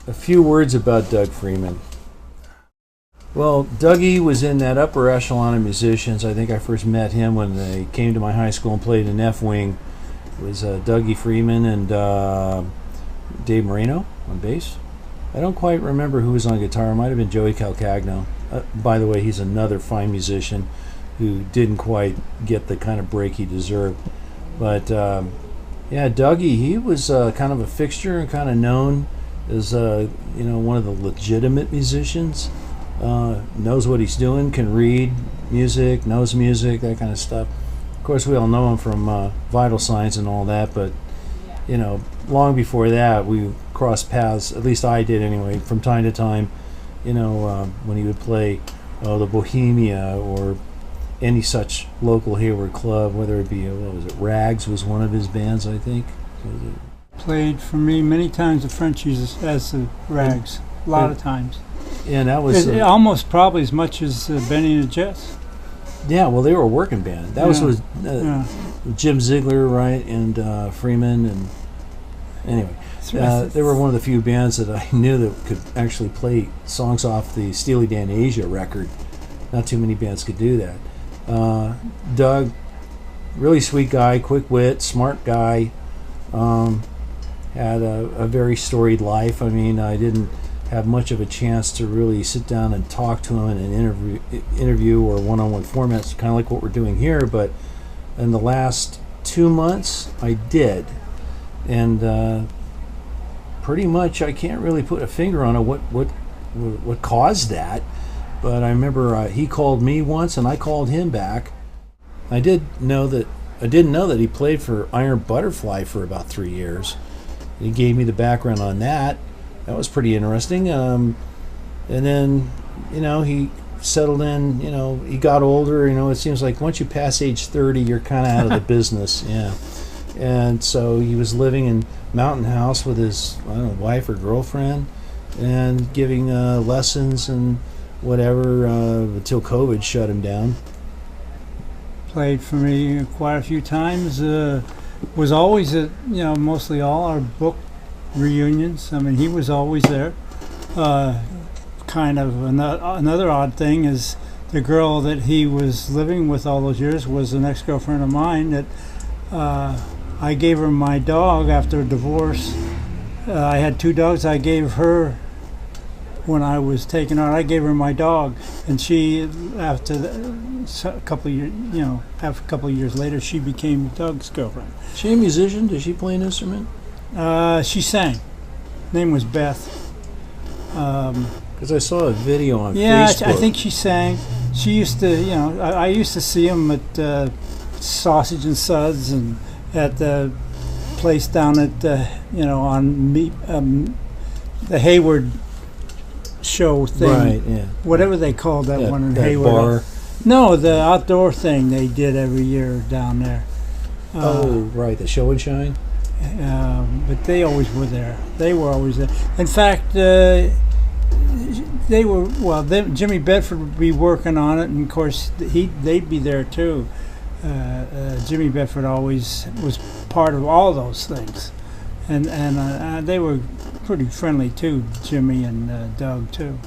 A few words about Doug Freedman. Well, Dougie was in that upper echelon of musicians. I think I first met him when they came to my high school and played in F-Wing. It was Dougie Freedman and Dave Moreno on bass. I don't quite remember who was on guitar. It might have been Joey Calcagno. By the way, he's another fine musician who didn't quite get the kind of break he deserved. But yeah, Dougie, he was kind of a fixture and kind of known as one of the legitimate musicians. Knows what he's doing, can read music, knows music, that kind of stuff. Of course, we all know him from Vital Signs and all that, but long before that, we crossed paths. At least I did, anyway, from time to time. When he would play the Bohemia or any such local Hayward club, whether it be Rags was one of his bands, I think. Played for me many times the Frenchies as the Rags, a lot of times. And that was almost probably as much as Benny and the Jets. Yeah, well, they were a working band. That was with Jim Ziegler, right, and Freeman, and anyway, they were one of the few bands that I knew that could actually play songs off the Steely Dan Asia record. Not too many bands could do that. Doug, really sweet guy, quick wit, smart guy. Had a very storied life. I mean, I didn't have much of a chance to really sit down and talk to him in an interview or one-on-one formats, kind of like what we're doing here. But in the last 2 months, I did, and pretty much I can't really put a finger on it what caused that. But I remember he called me once, and I called him back. I didn't know that he played for Iron Butterfly for about 3 years. He gave me the background on that. That was pretty interesting. And then, he settled in, he got older. It seems like once you pass age 30, you're kind of out of the business. Yeah. And so he was living in Mountain House with his, wife or girlfriend and giving lessons and whatever until COVID shut him down. Played for me quite a few times. Was always at, mostly all our book reunions. I mean, he was always there. Kind of another odd thing is the girl that he was living with all those years was an ex-girlfriend of mine that I gave her my dog after a divorce. I had 2 dogs. I gave her, when I was taken out, I gave her my dog, and she, after a couple of years later, she became Doug's girlfriend. Is she a musician? Does she play an instrument? She sang. Name was Beth. Because I saw a video on Facebook. Yeah, I think she sang. She used to, I used to see them at Sausage and Suds and at the place down at, on the Hayward show thing. Right, yeah. Whatever they called that one in that Hayward. Bar. No, the outdoor thing they did every year down there. Right, the Show and Shine. But they always were there. They were always there. In fact, Jimmy Bedford would be working on it, and of course they'd be there too. Jimmy Bedford always was part of all those things, and they were pretty friendly too, Jimmy and Doug too.